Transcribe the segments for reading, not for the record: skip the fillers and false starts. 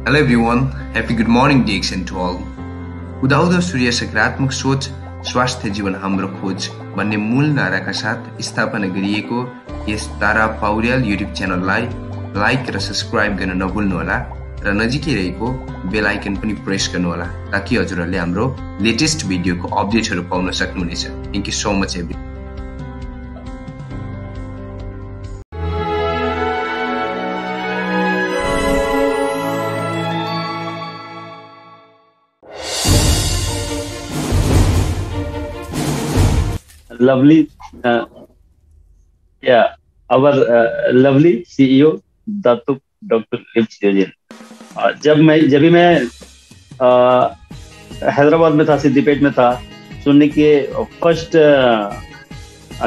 Hello everyone, happy good morning DXN to all. उदाउँदो सूर्य सकारात्मक सोच स्वास्थ्य जीवन हाम्रो खोज भन्ने मूल नाराका साथ स्थापना गरिएको यस तारा पौड्याल युट्युब च्यानललाई लाइक र सब्स्क्राइब गर्न नभुल्नुहोला र नजिकै रहेको बेल आइकन पनि प्रेस गर्नुहोला ताकि हजुरहरूले हाम्रो लेटेस्ट भिडियोको अपडेटहरू पाउन सक्नुहुनेछ। Thank you so much every lovely our lovely CEO Datuk doctor लिप्स जब भी मैं हैदराबाद में था, सिद्दीपेट में था, सुनने के फर्स्ट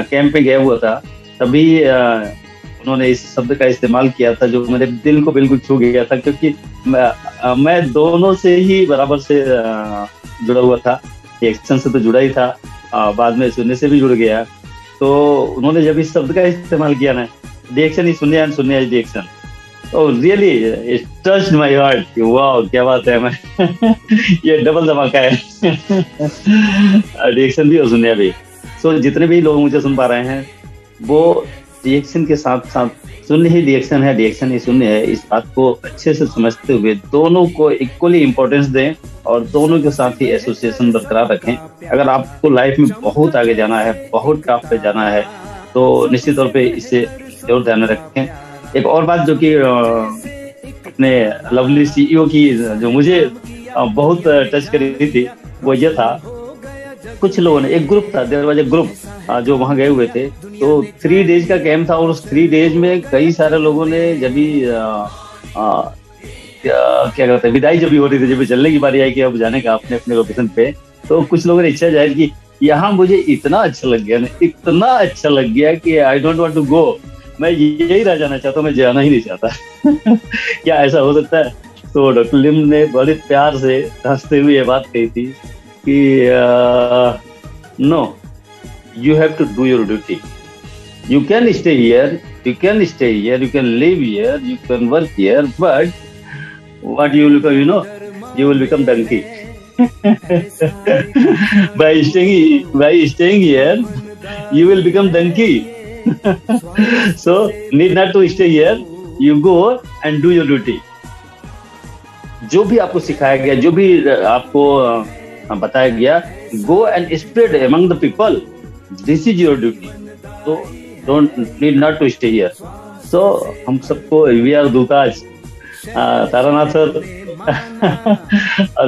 कैंप में गया हुआ था, तभी उन्होंने इस शब्द का इस्तेमाल किया था जो मेरे दिल को बिल्कुल छू गया था, क्योंकि मैं दोनों से ही बराबर से जुड़ा हुआ था। एक्शन से तो जुड़ा ही था, बाद में सुनने से भी जुड़ गया। तो उन्होंने जब इस शब्द का इस्तेमाल किया ना, रिएक्शन ही सुनिए रिएक्शन, तो really it touched my heart. वाह क्या बात है, मैं ये डबल धमाका है रिएक्शन भी और सुनिया भी। सो जितने भी लोग मुझे सुन पा रहे हैं वो रिएक्शन के साथ साथ सुनने ही रिएक्शन है, रिएक्शन ही सुनने है, इस बात को अच्छे से समझते हुए दोनों को इक्वली इम्पोर्टेंस दें और दोनों के साथ ही एसोसिएशन बरकरार रखें। अगर आपको लाइफ में बहुत आगे जाना है, बहुत टॉप पे जाना है, तो निश्चित तौर पे इससे जरूर ध्यान रखें। एक और बात जो कि अपने लवली सीईओ की जो मुझे बहुत टच करी थी वो ये था, कुछ लोगों ने, एक ग्रुप था, देयर वाज अ ग्रुप जो वहां गए हुए थे, तो 3 डेज का कैंप था और उस 3 डेज में कई सारे लोगों ने जब भी क्या कहते हैं विदाई जब भी हो रही थी, जब भी चलने की बारी आई कि अब जाने का अपने अपने लोकेशन पे, तो कुछ लोगों ने इच्छा जाहिर की, यहाँ मुझे इतना अच्छा लग गया ना, इतना अच्छा लग गया कि I don't want to go, मैं यही रह जाना चाहता हूँ, मैं जाना ही नहीं चाहता क्या ऐसा हो सकता है? तो डॉक्टर लिम ने बड़े प्यार से हंसते हुए ये बात कही थी कि no, you have to do your duty. You can stay here, you can live here, you can work here, but what you will become, you will become donkey. by staying here, you will become donkey. So need not to stay here, you go and do your duty. जो भी आपको सिखाया गया, जो भी आपको बताया गया, go and spread among the people. This is your duty. So don't need not to stay here. So हम सबको we are दूताज, तारानाथ सर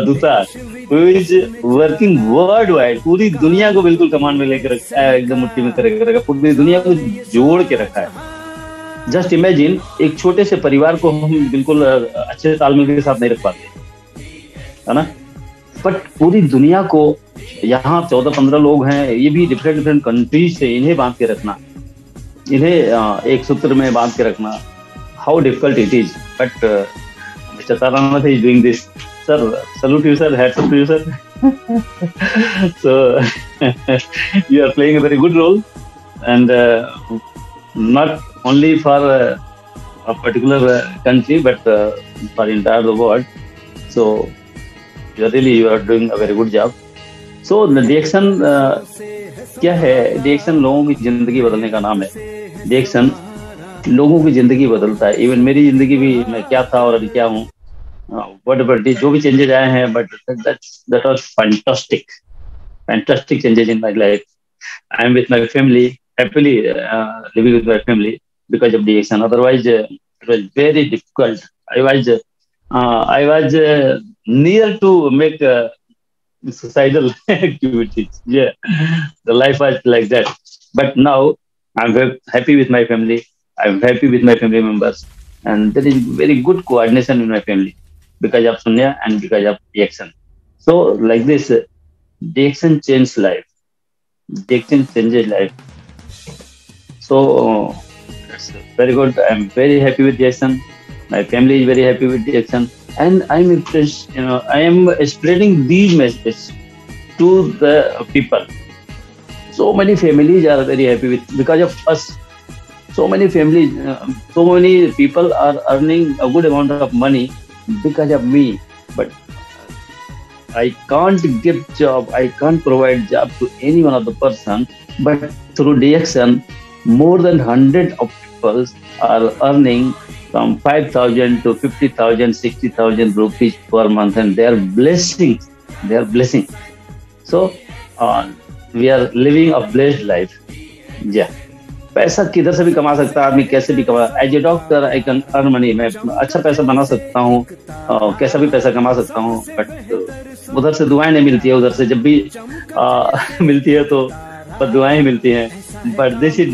दूताज who is working worldwide, पूरी दुनिया को बिल्कुल कमान में लेकर रखा है, एकदम मुट्ठी में करके रखा, पूरी दुनिया को जोड़ के रखा है। जस्ट इमेजिन, एक छोटे से परिवार को हम बिल्कुल अच्छे तालमेल के साथ नहीं रख पाते, है ना, बट पूरी दुनिया को, यहाँ 14-15 लोग हैं, ये भी डिफरेंट कंट्रीज से, इन्हें बांध के रखना, इन्हें एक सूत्र में बांध के रखना, how difficult it is, but mister Taranath is doing this. Sir, salute you sir, hats off to you sir. So you are playing a very good role and not only for a particular country but for entire the world. So you are doing a very good job. So reaction क्या है? Reaction लोगों की जिंदगी बदलने का नाम है। Reaction लोगों की जिंदगी बदलता है। इवन मेरी जिंदगी भी, मैं क्या था और अभी क्या हूँ, जो भी चेंजेस आए हैं, but that was fantastic changes in my life. I am with my family, happily living with my family because of reaction. Otherwise it was very difficult. I was near to make suicidal activities. Yeah, the life was like that. But now I'm very happy with my family. I'm happy with my family members, and there is very good coordination in my family because of Sunya and because of reaction. So like this, reaction changes life. Reaction changes life. So it's very good. I'm very happy with reaction. My family is very happy with reaction. And I'm impressed, I am spreading these messages to the people. So many families are very happy because of us. So many families, so many people are earning a good amount of money because of me, but I can't give job, I can't provide job to any one of the person, but through DXN, more than 100 of people are earning from 5,000 to 50,000, 60,000 rupees per month, and they are blessing. They are blessing. So we are living a blessed life. Yeah. पैसा किधर से भी कमा सकता है आदमी, कैसे भी कमा। As a doctor I can earn money, मैं अच्छा पैसा बना सकता हूँ, कैसा भी पैसा कमा सकता हूँ, बट उधर से दुआएं नहीं मिलती है। उधर से जब भी मिलती है तो दुआएं ही मिलती हैं। बट दिस इज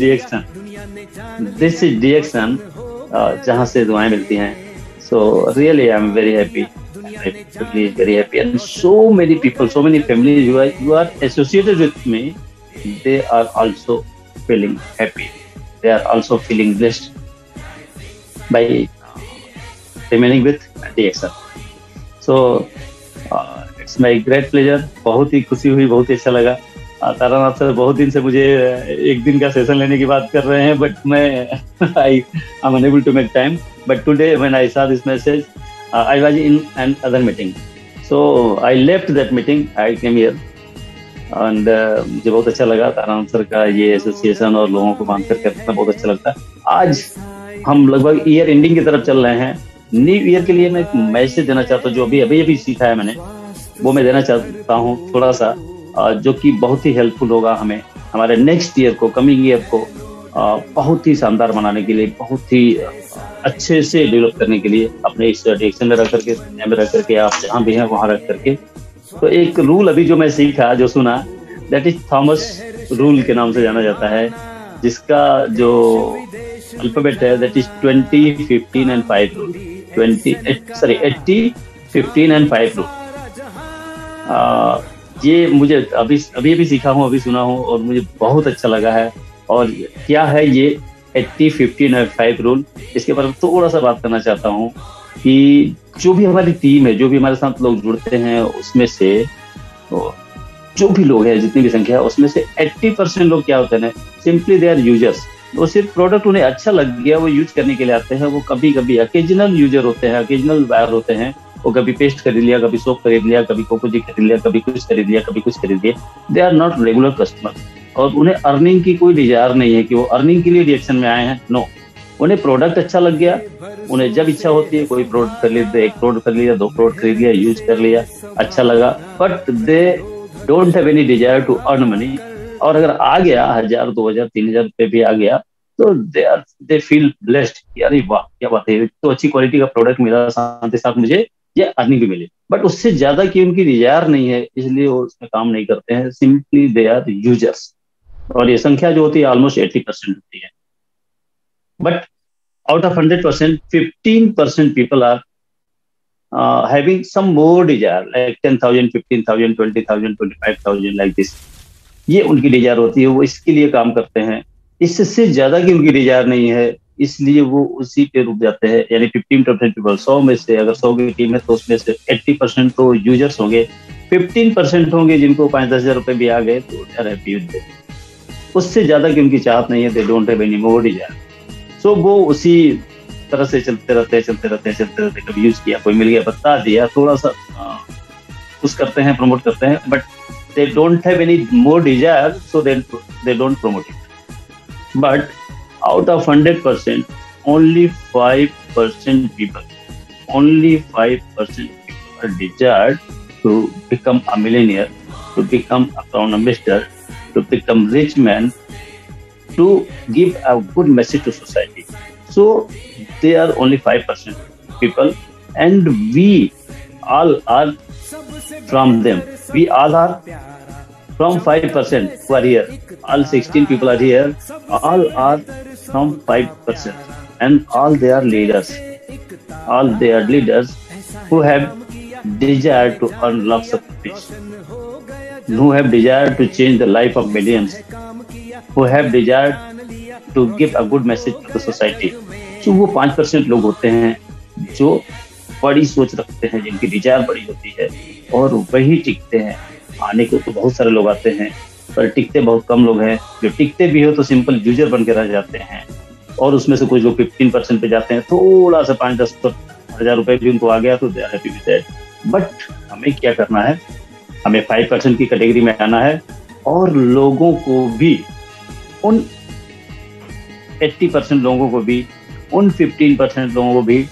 DXN, जहाँ से दुआएं मिलती हैं। So really I am very happy, very happy, and so many people, so many families who are associated with me, they are also feeling happy, they are also feeling blessed by remaining with DXN. So it's my great pleasure, बहुत ही खुशी हुई, बहुत ही अच्छा लगा। Taranath sir बहुत दिन से मुझे एक दिन का सेशन लेने की बात कर रहे हैं, बट मैं I am unable to make time, but today when I saw this message, I was in another meeting, so I left that meeting, I came here, and मुझे बहुत अच्छा लगा तारानाथ सर का ये एसोसिएशन और लोगों को बांध कर करना बहुत अच्छा लगता है। आज हम लगभग ईयर एंडिंग की तरफ चल रहे हैं। न्यू ईयर के लिए मैं एक मैसेज देना चाहता हूँ, जो अभी सीखा है मैंने, वो मैं देना चाहता हूँ थोड़ा सा, जो कि बहुत ही हेल्पफुल होगा हमें हमारे नेक्स्ट ईयर को, कमिंग ईयर को बहुत ही शानदार बनाने के लिए, बहुत ही अच्छे से डेवलप करने के लिए, अपने इस DXN में रख करके, दुनिया में रख करके, आप जहाँ भी हैं वहाँ रख करके। तो एक रूल अभी जो मैं सीखा, जो सुना, दैट इज थॉमस रूल के नाम से जाना जाता है, जिसका जो अल्फाबेट है that is 20, 15 and 5 rule. 80, 15 and 5 rule. ये मुझे अभी सीखा हूँ, अभी सुना हूँ, और मुझे बहुत अच्छा लगा है। और क्या है ये 80, 15 और 5 रूल, इसके बारे में थोड़ा सा बात करना चाहता हूँ कि जो भी हमारी टीम है, जो भी हमारे साथ लोग जुड़ते हैं, उसमें से जो भी लोग हैं, जितनी भी संख्या है, उसमें से 80% लोग क्या होते हैं, सिंपली दे आर यूजर्स। वो सिर्फ प्रोडक्ट उन्हें अच्छा लग गया, वो यूज करने के लिए आते हैं। वो कभी कभी अकेजनल यूजर होते हैं, अकेजनल बायर होते हैं। वो कभी पेस्ट खरीद लिया, कभी सोप खरीद लिया, कभी कोकोजी खरीद लिया, कभी कुछ खरीद लिया, कभी कुछ खरीद लिया। They are not regular customer, और उन्हें अर्निंग की कोई डिजायर नहीं है कि वो अर्निंग के लिए DXN में आए हैं। नो, उन्हें प्रोडक्ट अच्छा लग गया, उन्हें जब इच्छा होती है कोई प्रोडक्ट खरीद लेते, 1 प्रोडक्ट खरीद लिया, 2 प्रोडक्ट खरीद लिया, यूज कर लिया, अच्छा लगा, but they don't have any desire to earn money. और अगर आ गया 1000, 2000, 3000 रुपए भी आ गया, तो दे फील ब्लेस्ड। अरे वाह, क्या बात है, तो अच्छी क्वालिटी का प्रोडक्ट मिला, साथ ही साथ मुझे ये अर्निंग भी मिली। बट उससे ज्यादा की उनकी डिजायर नहीं है, इसलिए वो उसमें काम नहीं करते हैं। सिंपली दे आर यूजर्स, और ये संख्या जो होती है ऑलमोस्ट 80% होती है। But out of 100%, 15% people are having some more desire, like 10,000, 15,000, 20,000, 25,000 like this। ये उनकी डिजायर होती है, वो इसके लिए काम करते हैं। इससे ज्यादा की उनकी डिजायर नहीं है, इसलिए वो उसी पे रुक जाते हैं। यानी 15% पीपल, 100 में से अगर 100 की टीम है तो उसमें से 80% तो यूजर्स होंगे, 15% होंगे जिनको 5-10 हजार रुपए भी आ गए तो हैप्पी विद इट। उससे ज्यादा की उनकी चाहत नहीं है, they don't have any more desire. So वो उसी तरह से चलते रहते। कभी यूज किया, कोई मिल गया, बता दिया, थोड़ा सा पुश करते हैं, प्रमोट करते हैं, but they don't have any more desire, so they don't promote it. But out of 100%, only 5% people are desired to become a millionaire, to become a crown ambassador, to become rich man, to give a good message to society. So they are only 5% people, and we all are from them. We all are from 5% who are here. All 16 people are here. All are from 5%, and all they are leaders. All they are leaders who have desire to earn lots of fish, who have desire to change the life of millions, who have desire to give a good message to the society. So वो 5% लोग होते हैं जो बड़ी सोच रखते हैं, जिनकी डिजायर बड़ी होती है, और वही टिकते हैं। आने को तो बहुत सारे लोग आते हैं, पर टिकते बहुत कम लोग हैं। जो टिकते भी हो तो सिंपल यूजर बन के रह जाते हैं, और उसमें से कुछ लोग 15% पे जाते हैं, थोड़ा सा 5-10 1000 रुपए भी उनको आ गया तो they are happy with that. But हमें क्या करना है, हमें 5% की कैटेगरी में आना है और लोगों को भी, उन 80% लोगों को भी, उन 15% लोगों को भी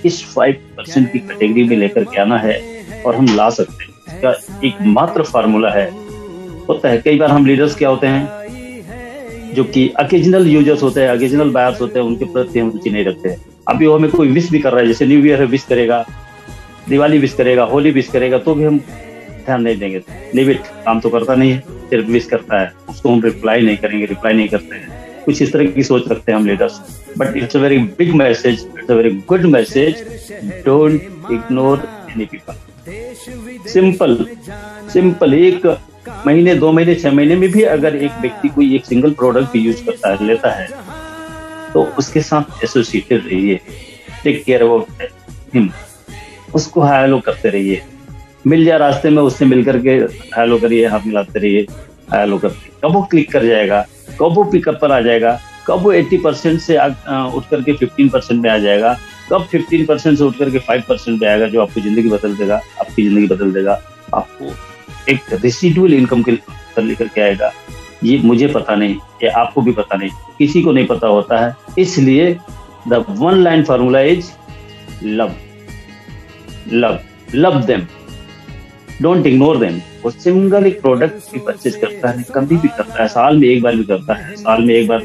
इस 5% की कैटेगरी में लेकर के आना है और हम ला सकते हैं। इसका एक मात्र फार्मूला है। होता है कई बार हम लीडर्स क्या होते हैं जो कि अकेजनल यूजर्स होते हैं, अकेजनल बायर्स होते हैं, उनके प्रति हम रुचि नहीं रखते हैं। अभी वो हमें कोई विश भी कर रहा है, जैसे न्यू ईयर है विश करेगा, दिवाली विश करेगा, होली विश करेगा, तो भी हम ध्यान नहीं देंगे। लिव इट, काम तो करता नहीं है, सिर्फ विश करता है, उसको हम रिप्लाई नहीं करेंगे, रिप्लाई नहीं करते हैं। कुछ इस तरह की सोच रखते हैं हम leaders. But it's a very big message, it's a very good message, don't ignore any people. Simple 1 महीने, 2 महीने, 6 महीने में भी अगर एक व्यक्ति कोई एक सिंगल प्रोडक्ट भी यूज करता है, लेता है, तो उसके साथ एसोसिएटेड रहिए, टेक केयर अबाउट हिम, उसको हेलो करते रहिए। मिल जाए रास्ते में, उससे मिल करके हेलो करिए, हाथ मिलाते रहिए, हेलो करते। कब वो क्लिक कर जाएगा, कब वो पिकअप पर आ जाएगा, कब वो 80% से उठ करके 15% में आ जाएगा, कब 15% से उठ करके 5% में आएगा, जो आपकी जिंदगी बदल देगा, आपकी जिंदगी बदल देगा। आपको एक रेसिडुअल इनकम के लेकर के आएगा। ये मुझे पता नहीं, ये आपको भी पता नहीं, किसी को नहीं पता होता है। इसलिए the one line formula is love, love, love them, don't ignore them. वो सिंगल एक प्रोडक्ट भी परचेज करता है, कभी भी करता है, साल में एक बार भी करता है, साल में एक बार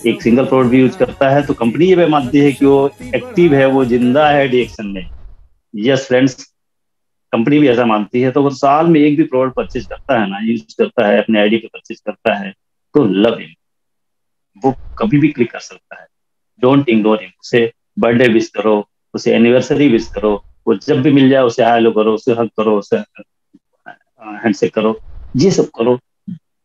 एक सिंगल प्रोडक्ट भी यूज करता है, तो कंपनी ये मानती है कि वो एक्टिव है, वो जिंदा है डीएक्सन में। यस फ्रेंड्स, कंपनी भी ऐसा मानती है। तो वो साल में एक भी प्रोडक्ट परचेज करता है ना, यूज करता है, अपने आईडी पे परचेज करता है, तो लव हिम, वो कभी भी क्लिक कर सकता है। Don't ignore him. उसे बर्थडे विश करो, उसे एनिवर्सरी विश करो, वो जब भी मिल जाए उसे हेलो करो, उसे हग करो, उसे हैंडशेक करो, ये सब करो।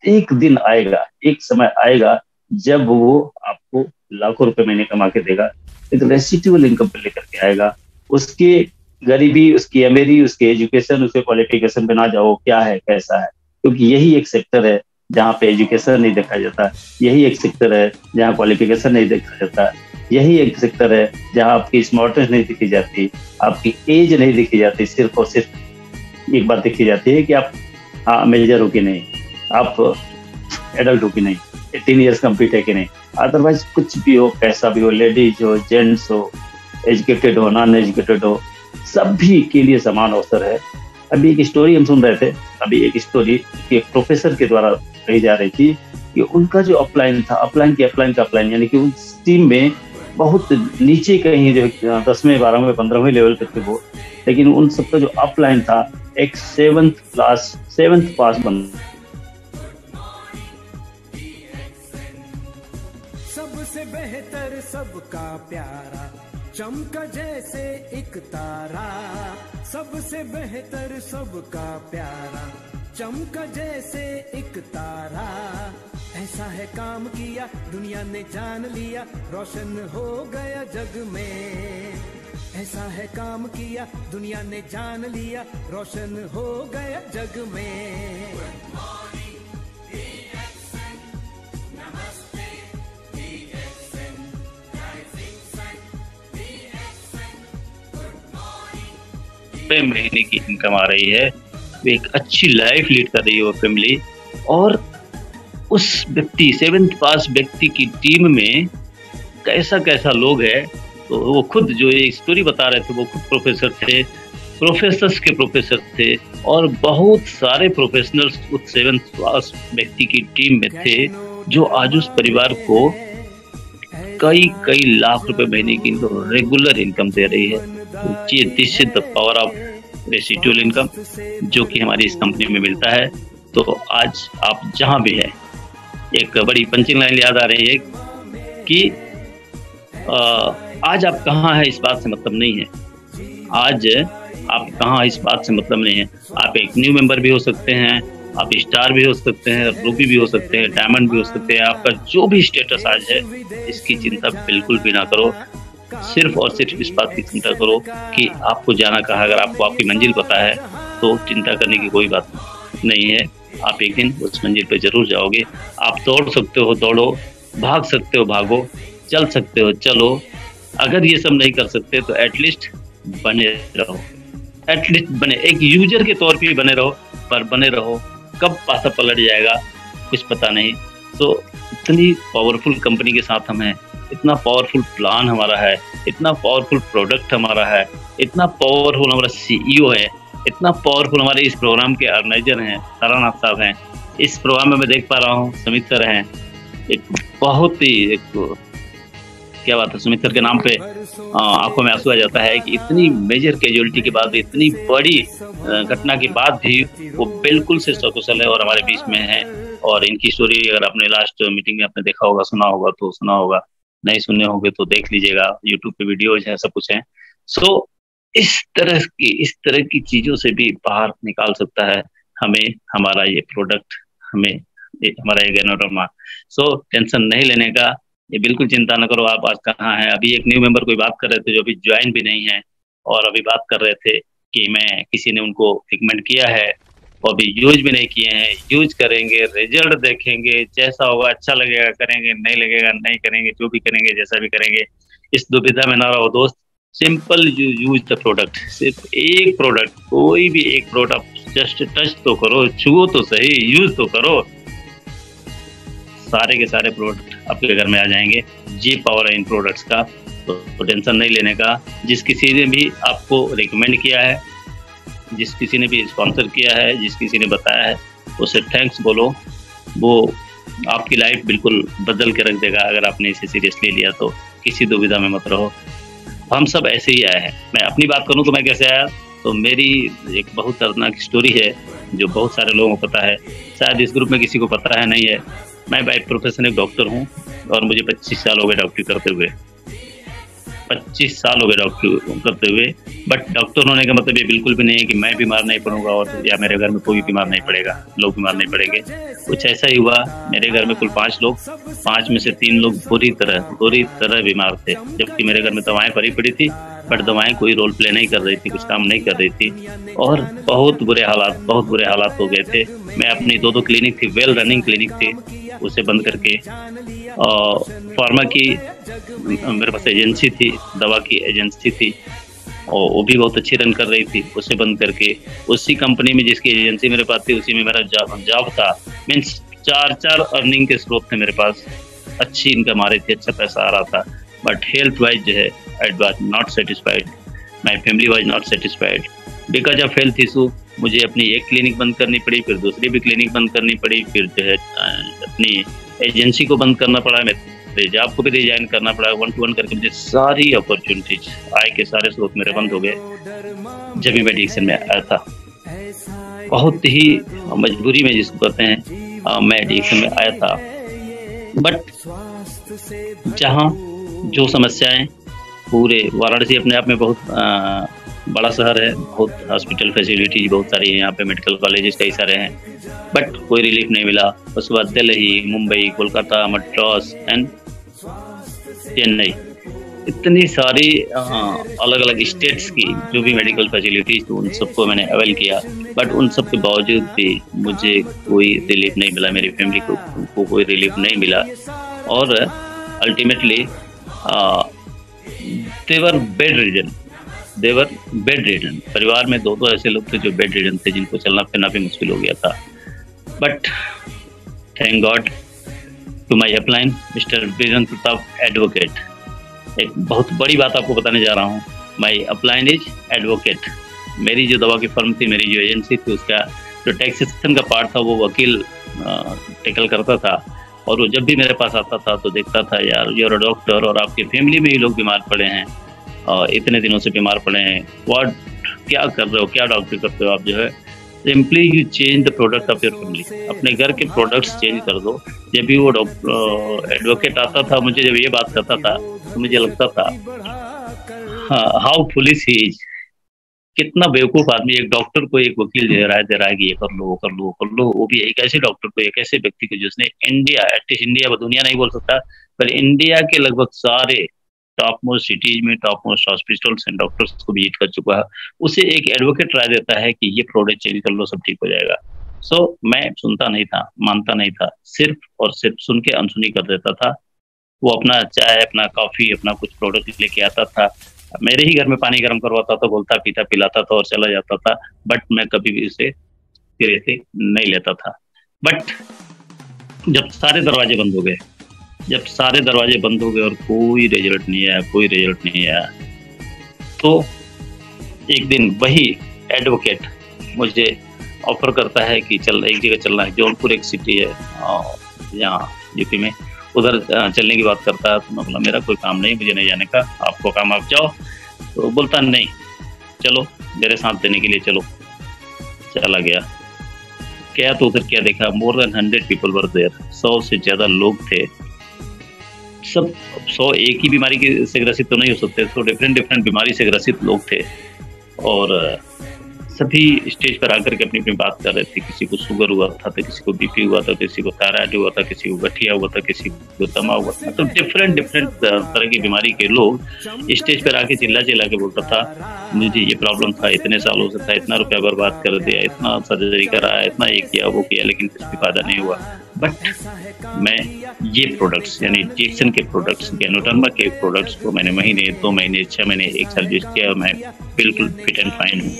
एक दिन आएगा, एक समय आएगा जब वो आपको लाखों रुपए महीने कमा के देगा, एक रेसिडुअल इनकम पे लेकर के आएगा। उसकी गरीबी, उसकी अमीरी, उसके एजुकेशन, उसके क्वालिफिकेशन पे ना जाओ क्या है कैसा है, क्योंकि यही एक सेक्टर है जहाँ पे एजुकेशन नहीं देखा जाता, यही एक सेक्टर है जहाँ क्वालिफिकेशन नहीं देखा जाता, यही एक सेक्टर है जहाँ आपकी स्मार्टनेस नहीं देखी जाती, आपकी एज नहीं देखी जाती, सिर्फ और सिर्फ एक बात देखी जाती है कि आप मेजर हो कि नहीं, आप एडल्ट हो कि नहीं, 18 ईयर्स कंप्लीट है कि नहीं। अदरवाइज कुछ भी हो, कैसा भी हो, लेडीज हो, जेंट्स हो, एजुकेटेड हो, नॉन एजुकेटेड हो, सभी के लिए समान अवसर है। अभी एक स्टोरी हम सुन रहे थे, अभी एक स्टोरी एक प्रोफेसर के द्वारा कही जा रही थी कि उनका जो अपलाइन था, अपलाइन का अपलाइन, यानी कि उस टीम में बहुत नीचे कहीं जो 10वें 12वें 15वें लेवल पे थे वो, लेकिन उन सबका जो अपलाइन था एक 7th पास बंदा। सबसे बेहतर, सबका प्यारा, चमका जैसे एक तारा। सबसे बेहतर, सबका प्यारा, चमका जैसे एक तारा। ऐसा है काम किया, दुनिया ने जान लिया, रोशन हो गया जग में। ऐसा है काम किया, दुनिया ने जान लिया, रोशन हो गया जग में। महीने की इनकम आ रही है, एक अच्छी लाइफ लीड कर रही है वो फैमिली। और उस व्यक्ति 7th पास व्यक्ति की टीम में कैसा कैसा लोग है, तो वो खुद जो ये स्टोरी बता रहे थे, वो खुद प्रोफेसर थे, प्रोफेसर्स के प्रोफेसर थे, और बहुत सारे प्रोफेशनल्स उस 7th पास व्यक्ति की टीम में थे, जो आज उस परिवार को कई लाख रुपए महीने की रेगुलर इनकम दे रही है। This is the power of residual income, जो कि हमारी इस कंपनी में मिलता है। तो आज आप जहां भी हैं, एक बड़ी पंचिंग लाइन याद आ रही है कि आज आप कहाँ हैं इस बात से मतलब नहीं है, आज आप कहाँ इस बात से मतलब नहीं है। आप एक न्यू मेंबर भी हो सकते हैं, आप स्टार भी हो सकते हैं, रूबी भी हो सकते हैं, डायमंड भी हो सकते हैं। आपका जो भी स्टेटस आज है, इसकी चिंता बिल्कुल भी ना करो। सिर्फ और सिर्फ इस बात की चिंता करो कि आपको जाना कहाँ। अगर आपको आपकी मंजिल पता है तो चिंता करने की कोई बात नहीं है। आप एक दिन उस मंजिल पे जरूर जाओगे। आप दौड़ सकते हो दौड़ो, भाग सकते हो भागो, चल सकते हो चलो। अगर ये सब नहीं कर सकते तो एटलीस्ट बने रहो, एटलीस्ट बने, एक यूजर के तौर पे भी बने रहो, पर बने रहो। कब पासा पलट जाएगा कुछ पता नहीं। तो इतनी पावरफुल कंपनी के साथ हम हैं, इतना पावरफुल प्लान हमारा है, इतना पावरफुल प्रोडक्ट हमारा है, इतना पावरफुल हमारा सीईओ है, इतना पावरफुल हमारे इस प्रोग्राम के ऑर्गेनाइजर हैं, तारानाथ साहब हैं। इस प्रोग्राम में मैं देख पा रहा हूँ समित सर हैं, एक बहुत ही क्या बात है, सुमित सर के नाम पे आंखों में आंसू आ जाता है कि इतनी मेजर कैजुअलिटी के बाद, इतनी बड़ी घटना के बाद भी वो बिल्कुल से सकुशल है और हमारे बीच में है। और इनकी स्टोरी अगर आपने लास्ट मीटिंग में आपने देखा होगा, सुना होगा तो सुना होगा, नहीं सुनने होंगे तो देख लीजिएगा, यूट्यूब पे वीडियोज है, सब कुछ है। सो इस तरह की चीजों से भी बाहर निकाल सकता है हमें हमारा ये प्रोडक्ट, हमें हमारा ये गैनोडर्मा। सो टेंशन नहीं लेने का, ये बिल्कुल चिंता न करो। आप आज कहाँ हैं? अभी एक न्यू मेंबर कोई बात कर रहे थे जो अभी ज्वाइन भी नहीं है, और अभी बात कर रहे थे कि मैं किसी ने उनको रिकमेंड किया है और अभी यूज भी नहीं किए हैं, यूज करेंगे, रिजल्ट देखेंगे, जैसा होगा अच्छा लगेगा करेंगे, नहीं लगेगा नहीं करेंगे, जो भी करेंगे जैसा भी करेंगे। इस दुविधा में ना रहो दोस्त, सिंपल यूज द प्रोडक्ट। सिर्फ एक प्रोडक्ट, कोई भी एक प्रोडक्ट जस्ट टच तो करो, छुओ तो सही, यूज तो करो, सारे के सारे प्रोडक्ट आपके घर में आ जाएंगे। जी पावर है इन प्रोडक्ट्स का, तो टेंशन नहीं लेने का। जिस किसी ने भी आपको रिकमेंड किया है, जिस किसी ने भी स्पॉन्सर किया है, जिस किसी ने बताया है, उसे थैंक्स बोलो। वो आपकी लाइफ बिल्कुल बदल के रख देगा अगर आपने इसे सीरियसली लिया तो। किसी दुविधा में मत रहो, हम सब ऐसे ही आए हैं। मैं अपनी बात करूं तो मैं कैसे आया, तो मेरी एक बहुत दर्दनाक स्टोरी है जो बहुत सारे लोगों को पता है, शायद इस ग्रुप में किसी को पता है नहीं है। मैं बाय प्रोफेशन एक डॉक्टर हूँ और मुझे 25 साल हो गए डॉक्टरी करते हुए, 25 साल हो गए डॉक्टर करते हुए। बट डॉक्टर होने का मतलब ये बिल्कुल भी नहीं है कि मैं बीमार नहीं पड़ूंगा और या मेरे घर में कोई बीमार नहीं पड़ेगा, लोग बीमार नहीं पड़ेंगे। कुछ ऐसा ही हुआ, मेरे घर में कुल 5 लोग, 5 में से 3 लोग बुरी तरह बीमार थे, जबकि मेरे घर में दवाएं भरी पड़ी थी, बट दवाएं कोई रोल प्ले नहीं कर रही थी, कुछ काम नहीं कर रही थी, और बहुत बुरे हालात हो गए थे। मैं अपनी 2 क्लिनिक थी, वेल रनिंग क्लिनिक थी, उसे बंद करके फार्मा की मेरे पास एजेंसी थी, दवा की एजेंसी थी, और वो भी बहुत अच्छी रन कर रही थी, उसे बंद करके उसी कंपनी में जिसकी एजेंसी मेरे पास थी उसी में मेरा जॉब था। मीन्स 4 अर्निंग के स्रोत थे मेरे पास, अच्छी इनकम आ रही थी, अच्छा पैसा आ रहा था। बट हेल्थ वाइज जो है I was not satisfied, my family was not satisfied. Because of health issue मुझे अपनी एक क्लिनिक बंद करनी पड़ी, फिर दूसरी भी क्लिनिक बंद करनी पड़ी, फिर जो है अपनी एजेंसी को बंद करना पड़ा, मेरे जॉब को भी रिजाइन करना पड़ा। 1-to-1 करके मुझे सारी अपॉर्चुनिटीज, आय के सारे स्रोत मेरे बंद हो गए जब भी मैं एडिक्शन में आया था। बहुत ही मजबूरी में जिसको कहते हैं मैं एडिक्शन में आया था। बट जहाँ जो समस्याएं, पूरे वाराणसी अपने आप में बहुत बड़ा शहर है, बहुत हॉस्पिटल फैसिलिटीज बहुत सारी है यहाँ पे, मेडिकल कॉलेजेस कई सारे हैं, बट कोई रिलीफ नहीं मिला। उसके बाद दिल्ली, मुंबई, कोलकाता, मद्रास एंड चेन्नई, इतनी सारी अलग अलग स्टेट्स की जो भी मेडिकल फैसिलिटीज थी उन सबको मैंने अवेल किया, बट उन सब के बावजूद भी मुझे कोई रिलीफ नहीं मिला, मेरी फैमिली को कोई रिलीफ नहीं मिला। और अल्टीमेटली देवर बेड रिडन। परिवार में 2 ऐसे लोग थे जो बेड रिडन थे, जिनको चलना फिरना भी मुश्किल हो गया था। But thank God to my upline mister Birendra Pratap advocate. एक बहुत बड़ी बात आपको बताने जा रहा हूँ, माई अपलाइन इज एडवोकेट। मेरी जो दवा की फर्म थी, मेरी जो एजेंसी थी, उसका जो टैक्सेशन का पार्ट था वो वकील टेकल करता था, और वो जब भी मेरे पास आता था तो देखता था, यार यू आर अ डॉक्टर और आपकी फैमिली में ही लोग बीमार पड़े हैं, इतने दिनों से बीमार पड़े हैं, व्हाट क्या कर रहे हो, क्या डॉक्टर करते हो आप, जो है simply you change the product of your family. अपने घर के प्रोडक्ट्स चेंज कर दो। जब भी वो एडवोकेट आता था, मुझे जब ये बात करता था तो मुझे लगता था हाउ फुलिश ही इज, कितना बेवकूफ आदमी। एक डॉक्टर को एक वकील दे रहा है कि ये कर लो, वो कर लो, वो कर लो, वो भी एक ऐसे डॉक्टर को, एक ऐसे व्यक्ति को जिसने इंडिया, एटलीस्ट इंडिया, दुनिया नहीं बोल सकता, पर इंडिया के लगभग सारे टॉप मोस्ट सिटीज में top most hospitals and doctors को विजिट कर चुका है। उसे एक एडवोकेट राय देता है कि ये प्रोडक्ट चेंज कर लो, सब ठीक हो जाएगा। सो मैं सुनता नहीं था, मानता नहीं था, सिर्फ और सिर्फ सुन के अनसुनी कर देता था। वो अपना चाय, अपना कॉफी, अपना कुछ प्रोडक्ट लेके आता था, मेरे ही घर में पानी गर्म करवाता था, बोलता पीता पिलाता था और चला जाता था, बट मैं कभी भी उसे सीरियसली नहीं लेता था। बट जब सारे दरवाजे बंद हो गए, जब सारे दरवाजे बंद हो गए और कोई रिजल्ट नहीं आया, कोई रिजल्ट नहीं आया, तो एक दिन वही एडवोकेट मुझे ऑफर करता है कि चल एक जगह चलना है, जौनपुर एक सिटी है यहाँ यूपी में, उधर चलने की बात करता है। तो मैं बोला मेरा कोई काम नहीं, मुझे नहीं जाने का, आपको काम आप जाओ। तो बोलता नहीं, चलो मेरे साथ देने के लिए चलो। चला गया तो उधर क्या देखा, more than 100 people were there, 100 से ज्यादा लोग थे। सब 100 एक ही बीमारी से ग्रसित तो नहीं हो सकते, तो डिफरेंट बीमारी से ग्रसित लोग थे और सभी स्टेज पर आकर के अपनी अपनी बात कर रहे थे। किसी को शुगर हुआ था, तो किसी को बीपी हुआ था, किसी को थायराइड हुआ था, किसी को गठिया हुआ था, किसी को दमा हुआ था। तो डिफरेंट तरह की बीमारी के लोग स्टेज पर आके चिल्ला के बोलता था मुझे ये प्रॉब्लम था, इतने सालों से था, इतना रुपया बर्बाद कर दिया, इतना सर्जरी कराया, इतना ये किया वो किया, लेकिन कुछ भी फायदा नहीं हुआ। बट मैं ये प्रोडक्ट्स यानी जेक्सन के प्रोडक्ट्स, गैनोडर्मा के प्रोडक्ट्स को मैंने महीने, 2 महीने, 6 महीने, 1 साल यूज किया और मैं बिल्कुल फिट एंड फाइन हूँ।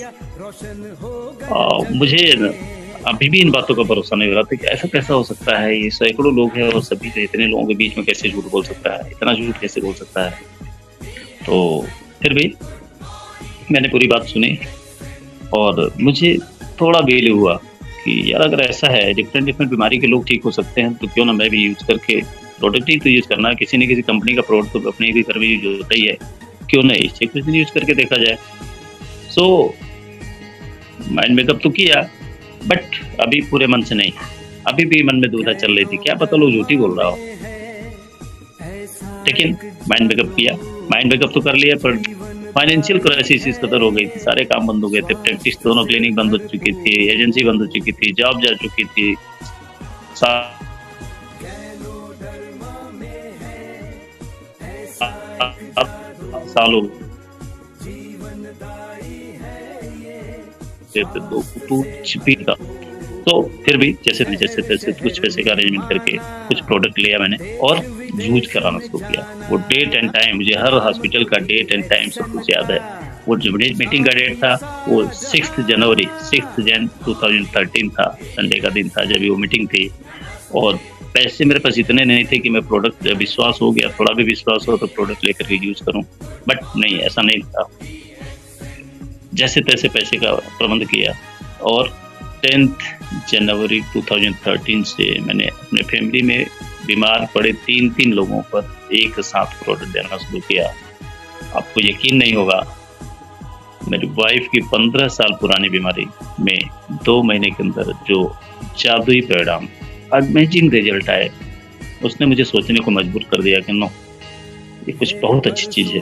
मुझे अभी भी इन बातों का भरोसा नहीं हो रहा था कि ऐसा कैसा हो सकता है, ये सैकड़ों लोग हैं और सभी से इतने लोगों के बीच में कैसे झूठ बोल सकता है, इतना झूठ कैसे बोल सकता है। तो फिर भी मैंने पूरी बात सुनी और मुझे थोड़ा बेल हुआ कि यार अगर ऐसा है, डिफरेंट बीमारी के लोग ठीक हो सकते हैं, तो क्यों ना मैं भी यूज करके, प्रोडक्ट ही तो यूज करना है, किसी न किसी कंपनी का प्रोडक्ट तो अपने भी घर में यूज होता ही है, क्यों नहीं इसे कुछ दिन यूज करके देखा जाए। सो माइंड मेकअप तो किया, बट अभी पूरे मन से नहीं, अभी भी मन में दुविधा चल रही थी, क्या पता लोग झूठी बोल रहा हो। लेकिन माइंड मेकअप किया, माइंड मेकअप तो कर लिया, पर फाइनेंशियल क्राइसिस इस कदर हो गई थी, सारे काम बंद हो गए थे, प्रैक्टिस दोनों क्लिनिक बंद हो चुकी थी, एजेंसी बंद हो चुकी थी, जॉब जा चुकी थी, सालों कुछ भी था। तो फिर भी जैसे तैसे कुछ पैसे का अरेंजमेंट करके कुछ प्रोडक्ट लिया मैंने और यूज कराना शुरू किया। वो डेट एंड टाइम, मुझे हर हॉस्पिटल का डेट एंड टाइम सब कुछ याद है। वो जो मीटिंग का डेट था वो 6 जनवरी 6 जन 2013 था, संडे का दिन था जब वो मीटिंग थी। और पैसे मेरे पास इतने नहीं थे कि मैं प्रोडक्ट, विश्वास हो गया, थोड़ा भी विश्वास हो तो प्रोडक्ट लेकर के यूज करूं, बट नहीं, ऐसा नहीं था। जैसे तैसे पैसे का प्रबंध किया और 10 जनवरी 2013 से मैंने अपने फैमिली में बीमार पड़े 3 लोगों पर एक साथ प्रोडक्ट देना शुरू किया। आपको यकीन नहीं होगा, मेरी वाइफ की 15 साल पुरानी बीमारी में 2 महीने के अंदर जो जादुई परिणाम, अमेजिंग रिजल्ट आए, उसने मुझे सोचने को मजबूर कर दिया कि नो, ये कुछ बहुत अच्छी चीज है।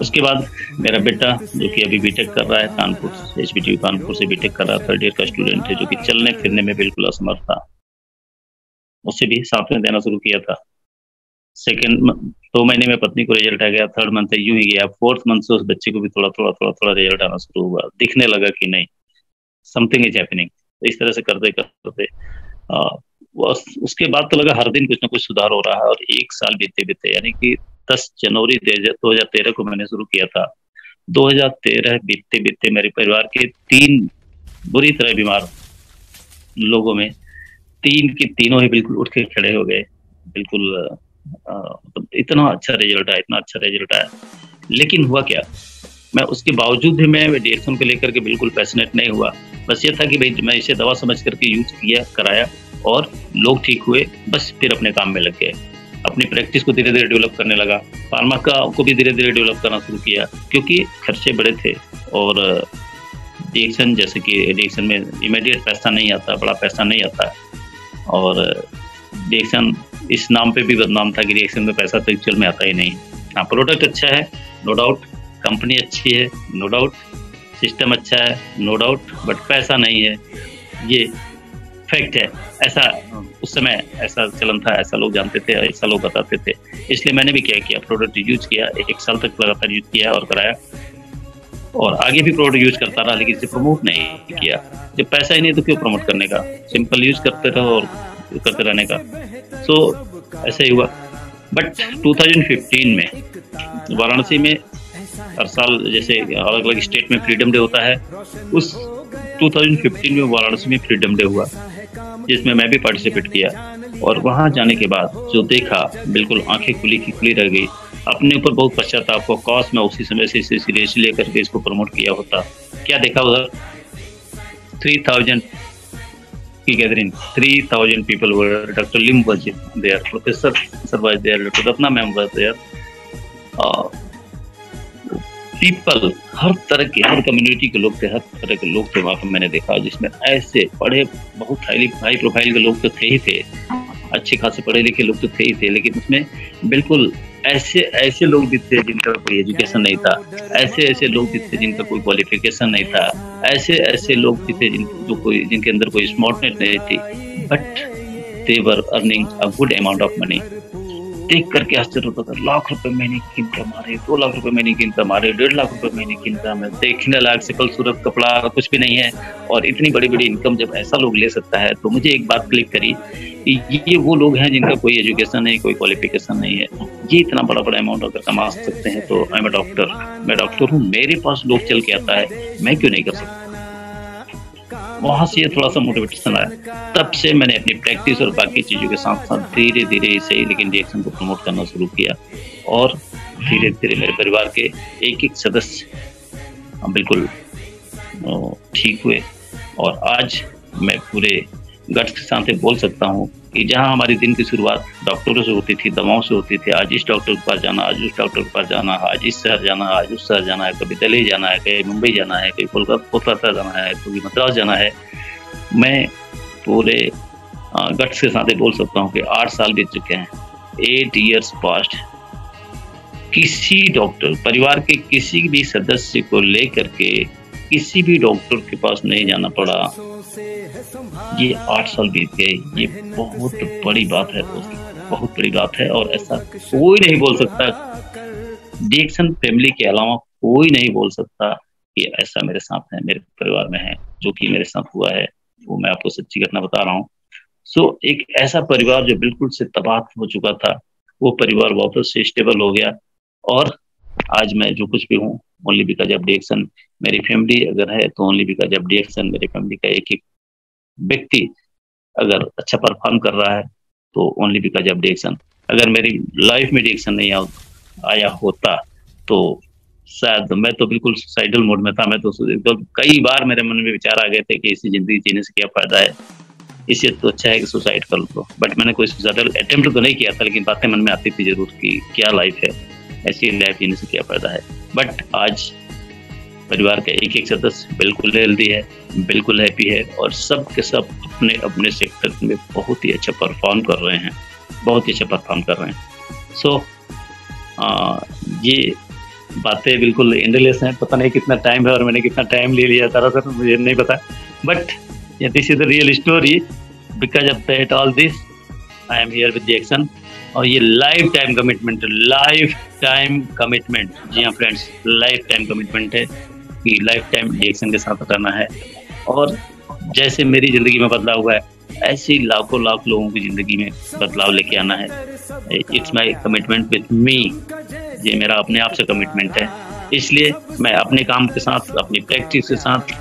उसके बाद मेरा बेटा जो कि अभी बीटेक कर रहा है कानपुर, HBTU कानपुर से बीटेक कर रहा है, 3rd ईयर का स्टूडेंट है, जो कि चलने फिरने में बिल्कुल असमर्थ था, उससे भी साथ में देना शुरू किया था। 2 महीने में पत्नी को रिजल्ट आ गया, 3rd मंथ यूं ही गया, 4th मंथ से उस बच्चे को भी थोड़ा रिजल्ट आना शुरू हुआ, दिखने लगा कि नहीं, समथिंग इज हैपनिंग। इस तरह से करते उसके बाद तो लगा हर दिन कुछ ना कुछ सुधार हो रहा है। और 1 साल बीते यानी कि 10 जनवरी 2013 को मैंने शुरू किया था। 2013 बीते मेरे परिवार के 3 बुरी तरह बीमार लोगों में 3 के तीनों ही बिल्कुल उठ के खड़े हो गए, बिल्कुल इतना अच्छा रिजल्ट आया। लेकिन हुआ क्या, मैं उसके बावजूद भी मैं DXM को लेकर के बिल्कुल पैशनेट नहीं हुआ। बस ये था कि भाई मैं इसे दवा समझ करके यूज किया, कराया और लोग ठीक हुए, बस फिर अपने काम में लग गए। अपनी प्रैक्टिस को धीरे धीरे डेवलप करने लगा, फार्मा को भी धीरे धीरे डेवलप करना शुरू किया, क्योंकि खर्चे बड़े थे और DXM जैसे कि DXM में इमीडिएट पैसा नहीं आता, बड़ा पैसा नहीं आता। और DXM इस नाम पे भी बदनाम था कि DXM में पैसा तो एक्चुअल में आता ही नहीं। हाँ, प्रोडक्ट अच्छा है नो डाउट, कंपनी अच्छी है नो डाउट, सिस्टम अच्छा है नो डाउट, बट पैसा नहीं है, ये फैक्ट है। ऐसा उस समय ऐसा चलन था, ऐसा लोग जानते थे, ऐसा लोग बताते थे। इसलिए मैंने भी क्या किया, प्रोडक्ट यूज किया, 1 साल तक लगातार यूज किया और कराया, और आगे भी प्रोडक्ट यूज करता रहा, लेकिन इसे प्रमोट नहीं किया। जब पैसा ही नहीं तो क्यों प्रमोट करने का, सिंपल यूज करते रहो और करते रहने का। सो ऐसा ही हुआ। बट 2015 में वाराणसी में हर साल जैसे अलग अलग स्टेट में फ्रीडम डे होता है, उस 2015 में वाराणसी में फ्रीडम डे हुआ, जिसमें मैं भी पार्टिसिपेट किया। और वहां जाने के बाद जो देखा, बिल्कुल आंखें खुली की खुली रह गई। अपने ऊपर बहुत पश्चाताप को, कॉस में उसी समय से इसे सीरियसली लेकर के इसको प्रमोट किया होता। क्या देखा उधर, 3000 की gathering, 3000 people were, doctor Lim was there, professor sir was there, doctor Ratna ma'am was there, people, हर तरह के, हर कम्युनिटी के लोग थे, हर तरह के लोग थे वहाँ पर मैंने देखा। जिसमें ऐसे पढ़े, बहुत हाई प्रोफाइल के लोग तो थे ही थे, अच्छे खासे पढ़े लिखे लोग तो थे ही थे, लेकिन उसमें बिल्कुल ऐसे लोग भी थे जिनका कोई एजुकेशन नहीं था, ऐसे लोग भी थे जिनका कोई क्वालिफिकेशन नहीं था, ऐसे लोग भी थे जिनके अंदर कोई स्मार्टनेस नहीं थी, but they were earning a good amount of money. देख करके आश्चर्य होता था, लाख रुपए महीने की इनकम आ रही, 2 लाख रुपए महीने की इनकम आ रही, 1.5 लाख रुपए महीने की इनकम है, देखने लायक शकल सूरत कपड़ा कुछ भी नहीं है, और इतनी बड़ी बड़ी इनकम जब ऐसा लोग ले सकता है, तो मुझे एक बात क्लिक करी, ये वो लोग हैं जिनका कोई एजुकेशन नहीं, कोई क्वालिफिकेशन नहीं है, ये इतना बड़ा बड़ा अमाउंट अगर कमा सकते हैं। तो आई एम डॉक्टर, मैं डॉक्टर हूँ, मेरे पास लोग चल के आता है, मैं क्यों नहीं कर सकता। वहां से ये थोड़ा सा मोटिवेशन आया। तब से मैंने अपनी प्रैक्टिस और बाकी चीजों के साथ साथ धीरे धीरे इसे लेकिन रिएक्शन को प्रमोट करना शुरू किया, और धीरे धीरे मेरे परिवार के एक एक सदस्य बिल्कुल ठीक हुए। और आज मैं पूरे गट्स के साथ बोल सकता हूँ कि जहाँ हमारी दिन की शुरुआत डॉक्टरों से होती थी, दवाओं से होती थी, आज इस डॉक्टर के पास जाना, आज उस डॉक्टर के पास जाना, आज इस शहर जाना, आज उस शहर जाना है, कभी दिल्ली जाना है, कभी मुंबई जाना है, कभी कोलकाता जाना है, कभी मद्रास जाना है। मैं पूरे गट्स के साथ बोल सकता हूँ कि 8 साल बीत चुके हैं, 8 years पास्ट। किसी डॉक्टर, परिवार के किसी भी सदस्य को लेकर के किसी भी डॉक्टर के पास नहीं जाना पड़ा। ये 8 साल बीत गए, ये बहुत बड़ी बात है दोस्त, बहुत बड़ी बात है। और ऐसा कोई नहीं बोल सकता, डिएक्शन फैमिली के अलावा कोई नहीं बोल सकता कि ऐसा मेरे साथ है, मेरे परिवार में है, जो कि मेरे साथ हुआ है, वो मैं आपको सच्ची घटना बता रहा हूँ। सो एक ऐसा परिवार जो बिल्कुल से तबाह हो चुका था, वो परिवार वापस से स्टेबल हो गया, और आज मैं जो कुछ भी हूँ ओनली बिकॉज ऑफ डिएक्शन। मेरी फैमिली अगर है तो ओनली बिकॉज ऑफ डिएक्शन। मेरी फैमिली का एक एक व्यक्ति अगर अच्छा परफॉर्म कर रहा है तो ओनली बिकॉज ऑफ डिएक्शन। अगर मेरी लाइफ में डिएक्शन नहीं आया होता तो शायद मैं तो बिल्कुल सुसाइडल मोड में था। मैं तो कई बार मेरे मन में विचार आ गए थे कि इसी जिंदगी जीने से क्या फायदा है, इससे तो अच्छा है कि सुसाइड कर लो। बट मैंने कोई सुसाइडल अटेम्प्ट तो नहीं किया था, लेकिन बातें मन में आती थी जरूर कि क्या लाइफ है, ऐसी लाइफ जीने से क्या फायदा है। बट आज परिवार का एक एक सदस्य बिल्कुल हेल्दी है, बिल्कुल हैप्पी है, और सब के सब अपने अपने सेक्टर में बहुत ही अच्छा परफॉर्म कर रहे हैं, बहुत ही अच्छा परफॉर्म कर रहे हैं। सो ये बातें बिल्कुल एंडलेस हैं। पता नहीं कितना टाइम है और मैंने कितना टाइम ले लिया दरअसल मुझे नहीं पता, but this is the real story. Because of that all this I am here with डिएक्शन। और ये life time commitment, life time commitment, जी हाँ फ्रेंड्स, लाइफ टाइम कमिटमेंट है कि लाइफ टाइम डिएक्शन के साथ रहना है। और जैसे मेरी जिंदगी में बदलाव हुआ है, ऐसे ही लाखों लाख लोगों की जिंदगी में बदलाव लेके आना है। It's my commitment with me, ये मेरा अपने आप से कमिटमेंट है। इसलिए मैं अपने काम के साथ, अपनी प्रैक्टिस के साथ,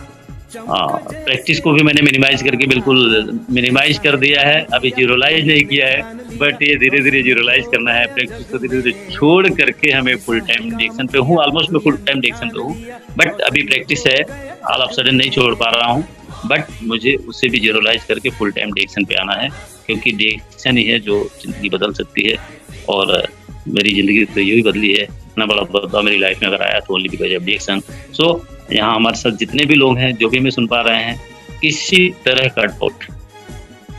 प्रैक्टिस को भी मैंने मिनिमाइज करके बिल्कुल मिनिमाइज कर दिया है, अभी जीरोलाइज नहीं किया है, बट ये धीरे धीरे जीरोलाइज करना है। प्रैक्टिस को धीरे धीरे छोड़ करके हमें फुल टाइम डिएक्शन पे हूँ, ऑलमोस्ट मैं फुल टाइम डिएक्शन पे हूँ, बट अभी प्रैक्टिस है, ऑल ऑफ सडन नहीं छोड़ पा रहा हूँ, बट मुझे उससे भी जीरोलाइज करके फुल टाइम डिएक्शन पे आना है, क्योंकि डिएक्शन ही है जो जिंदगी बदल सकती है। और मेरी जिंदगी तो यही बदली है, इतना बड़ा बदलाव मेरी लाइफ में अगर आया तो ओनली बिकॉज ऑफ डिएक्शन। सो यहाँ हमारे साथ जितने भी लोग हैं, जो भी हमें सुन पा रहे हैं, किसी तरह का डाउट,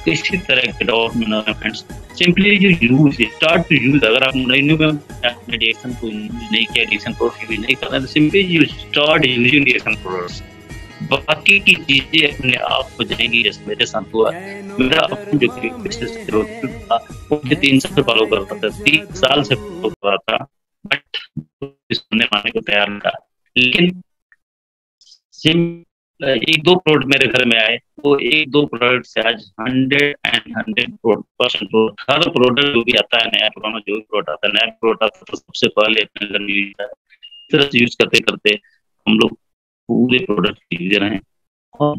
किसी तरह के डाउट में ना friends, simply you use, start to use. अगर आप नई में अपने डिएक्शन को यूज नहीं किया, डिएक्शन प्रोडक्ट यूज नहीं कर रहे, तो सिंपली यू स्टार्ट यूजिंग डिएक्शन प्रोडक्ट्स। बाकी की चीजें अपने आप हो जाएंगी। जैसे मेरे साथ हुआ, मेरा अपना जो था मुझे 3 साल फॉलो कर रहा था, 3 साल से फॉलो कर रहा था, बट सुनने मानने को तैयार नहीं था। लेकिन एक दो प्रोडक्ट मेरे घर में आए, वो एक दो प्रोडक्ट से आज 100% हर प्रोडक्ट जो भी आता है, नया पुराना जो भी प्रोडक्ट आता है, नया प्रोडक्ट आता है तो सबसे पहले अपने घर में यूज करते करते हम लोग पूरे प्रोडक्ट यूज रहे हैं। और